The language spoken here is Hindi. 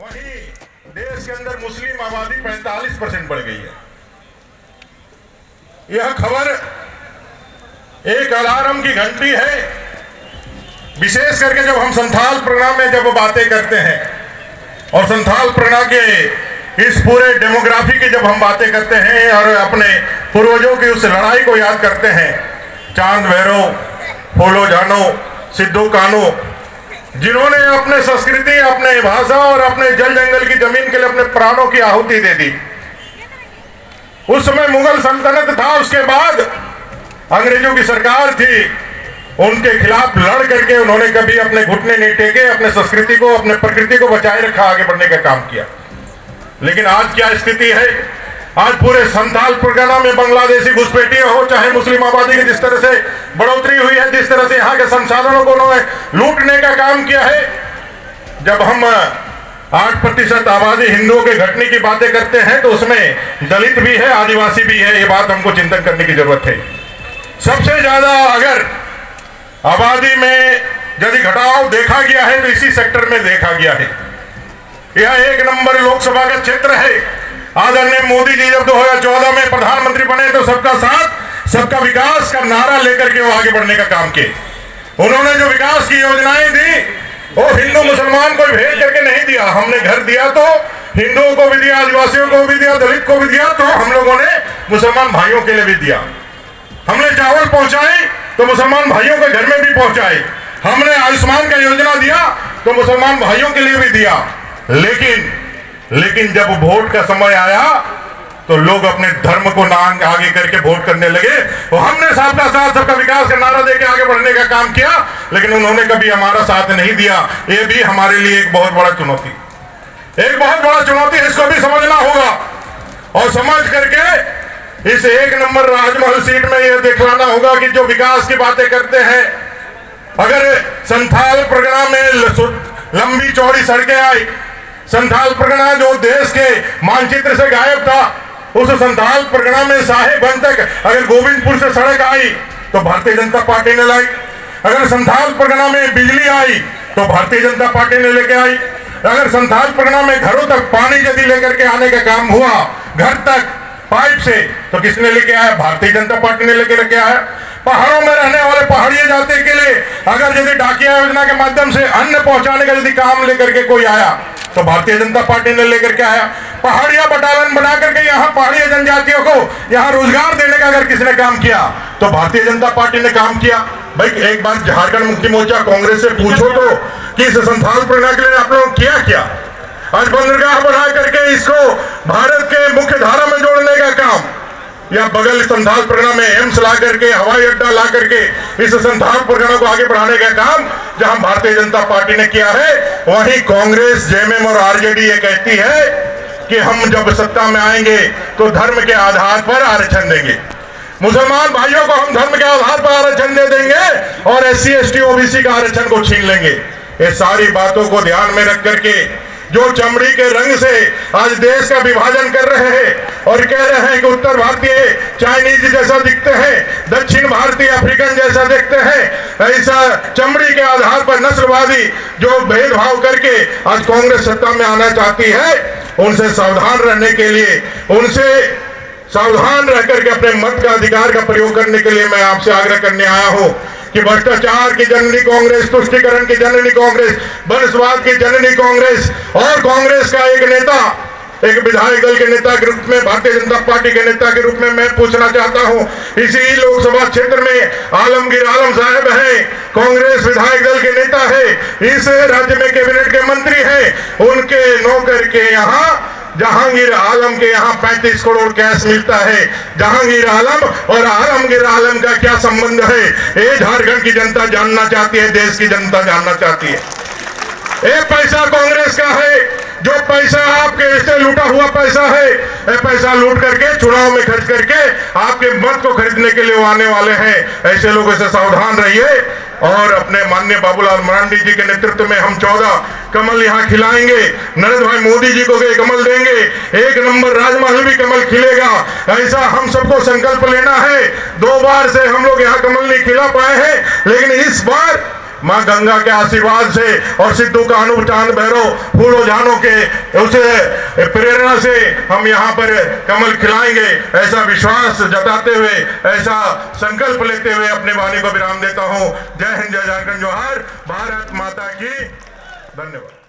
वहीं देश के अंदर मुस्लिम आबादी 45% बढ़ गई है। यह खबर एक अलार्म की घंटी है, विशेष करके जब हम संथाल परगना में जब बातें करते हैं और संथाल परगना के इस पूरे डेमोग्राफी की जब हम बातें करते हैं और अपने पूर्वजों की उस लड़ाई को याद करते हैं, चांद भैरो, फूलो जानो, सिद्धू कानो, जिन्होंने अपने संस्कृति, अपने भाषा और अपने जल जंगल की जमीन के लिए अपने प्राणों की आहुति दे दी। उस समय मुगल सल्तनत था, उसके बाद अंग्रेजों की सरकार थी, उनके खिलाफ लड़ करके उन्होंने कभी अपने घुटने नहीं टेके, अपने संस्कृति को, अपने प्रकृति को बचाए रखा, आगे बढ़ने का काम किया। लेकिन आज क्या स्थिति है? आज पूरे संथाल परगना में बांग्लादेशी घुसपैठियां हो, चाहे मुस्लिम आबादी की जिस तरह से बढ़ोतरी हुई है, जिस तरह से यहाँ के संसाधनों को उन्होंने लूटने का काम किया है। जब हम 8% आबादी हिंदुओं के घटने की बातें करते हैं तो उसमें दलित भी है, आदिवासी भी है। ये बात हमको चिंतन करने की जरूरत है। सबसे ज्यादा अगर आबादी में यदि घटाव देखा गया है तो इसी सेक्टर में देखा गया है। यह 1 नंबर लोकसभा का क्षेत्र है। आदरणीय मोदी जी जब 2014 में प्रधानमंत्री बने तो सबका साथ सबका विकास का नारा लेकर के वो आगे बढ़ने का काम किए। उन्होंने जो विकास की योजनाएं दी वो हिंदू मुसलमान को भेज करके नहीं दिया। हमने घर दिया तो हिंदुओं को भी दिया, आदिवासियों को भी दिया, दलित को भी दिया, तो हम लोगों ने मुसलमान भाइयों के लिए भी दिया। हमने चावल पहुंचाए तो मुसलमान भाइयों के घर में भी पहुंचाए। हमने आयुष्मान का योजना दिया तो मुसलमान भाइयों के लिए भी दिया। लेकिन जब वोट का समय आया तो लोग अपने धर्म को नाम आगे करके वोट करने लगे। तो हमने सबका साथ सबका विकास का नारा देके आगे बढ़ने का काम किया, लेकिन उन्होंने कभी हमारा साथ नहीं दिया। ये भी हमारे लिए एक बहुत बड़ा चुनौती, एक बहुत बड़ा चुनौती है। इसको भी समझना होगा और समझ करके इस 1 नंबर राजमहल सीट में यह दिखलाना होगा कि जो विकास की बातें करते हैं, अगर संथाल परगना में लंबी चौड़ी सड़कें आई, संथाल परगना जो देश के मानचित्र से गायब था, उस संथाल परगना में साहेबगंज तक अगर गोविंदपुर से सड़क आई तो भारतीय जनता पार्टी ने लाई। अगर संथाल परगना में बिजली आई तो भारतीय जनता पार्टी ने लेके आई। अगर संथाल परगना में घरों तक पानी यदि लेकर के आने का काम हुआ, घर तक पाइप से, तो किसने लेके आया? भारतीय जनता पार्टी ने लेके आया। पहाड़ों में रहने वाले पहाड़िया जाति के लिए अगर यदि डाकिया योजना के माध्यम से अन्न पहुंचाने का यदि काम लेकर के कोई आया तो भारतीय जनता पार्टी ने लेकर के आया। पहाड़िया बटालियन बना करके यहाँ पहाड़िया जनजातियों को यहाँ रोजगार देने का अगर किसने काम किया तो भारतीय जनता पार्टी ने काम किया। भाई एक बार झारखंड मुक्ति मोर्चा कांग्रेस से पूछो तो कि इस संथाल परगना के लिए आप लोग किया क्या? आज बंदरगाह बना करके इसको भारत के मुख्य धारा में जोड़ने का काम, या बगल संथाल परगना में एम्स ला करके, हवाई अड्डा ला करके इस संथाल परगना को आगे बढ़ाने का काम जहां भारतीय जनता पार्टी ने किया है, वहीं कांग्रेस, जेएमएम और आरजेडी ये कहती है कि हम जब सत्ता में आएंगे तो धर्म के आधार पर आरक्षण देंगे, मुसलमान भाइयों को हम धर्म के आधार पर आरक्षण दे देंगे और SC ST OBC का आरक्षण को छीन लेंगे। ये सारी बातों को ध्यान में रख करके जो चमड़ी के रंग से आज देश का विभाजन कर रहे हैं और कह रहे हैं कि उत्तर भारतीय चाइनीज जैसा दिखते हैं, दक्षिण भारतीय अफ्रीकन जैसा दिखते हैं, ऐसा चमड़ी के आधार पर नस्लवादी जो भेदभाव करके आज कांग्रेस सत्ता में आना चाहती है, उनसे सावधान रहने के लिए, उनसे सावधान रह करके अपने मत का अधिकार का प्रयोग करने के लिए मैं आपसे आग्रह करने आया हूं कि भ्रष्टाचार की जननी कांग्रेस, तुष्टीकरण की जननी कांग्रेस, वंशवाद की जननी कांग्रेस और कांग्रेस का एक नेता, एक विधायक दल के नेता के रूप में, भारतीय जनता पार्टी के नेता के रूप में मैं पूछना चाहता हूं, इसी लोकसभा क्षेत्र में आलमगीर आलम साहब हैं, कांग्रेस विधायक दल के नेता है, इस राज्य में कैबिनेट के मंत्री हैं, उनके नौकर के यहाँ जहांगीर आलम के यहाँ 35 करोड़ कैश मिलता है। जहांगीर आलम और आलमगीर आलम का क्या संबंध है? ये झारखंड की जनता जानना चाहती है, देश की जनता जानना चाहती है। ये पैसा कांग्रेस का है, जो पैसा आपके से लूटा हुआ पैसा है, ये पैसा लूट करके चुनाव में खर्च करके आपके मत को खरीदने के लिए वो आने वाले हैं। ऐसे लोगों से सावधान रहिए और अपने माननीय बाबूलाल मरांडी जी के नेतृत्व में हम 14 कमल यहाँ खिलाएंगे। नरेंद्र भाई मोदी जी को भी कमल देंगे, 1 नंबर राजमहल भी कमल खिलेगा। ऐसा हम सबको संकल्प लेना है। 2 बार से हम लोग यहाँ कमल नहीं खिला पाए हैं, लेकिन इस बार माँ गंगा के आशीर्वाद से और सिद्धू कान्हू चांद भैरव फूलो जानों के उसे प्रेरणा से हम यहाँ पर कमल खिलाएंगे, ऐसा विश्वास जताते हुए, ऐसा संकल्प लेते हुए अपने वाणी को विराम देता हूँ। जय हिंद, जय झारखंड, जोहार, भारत माता की। धन्यवाद।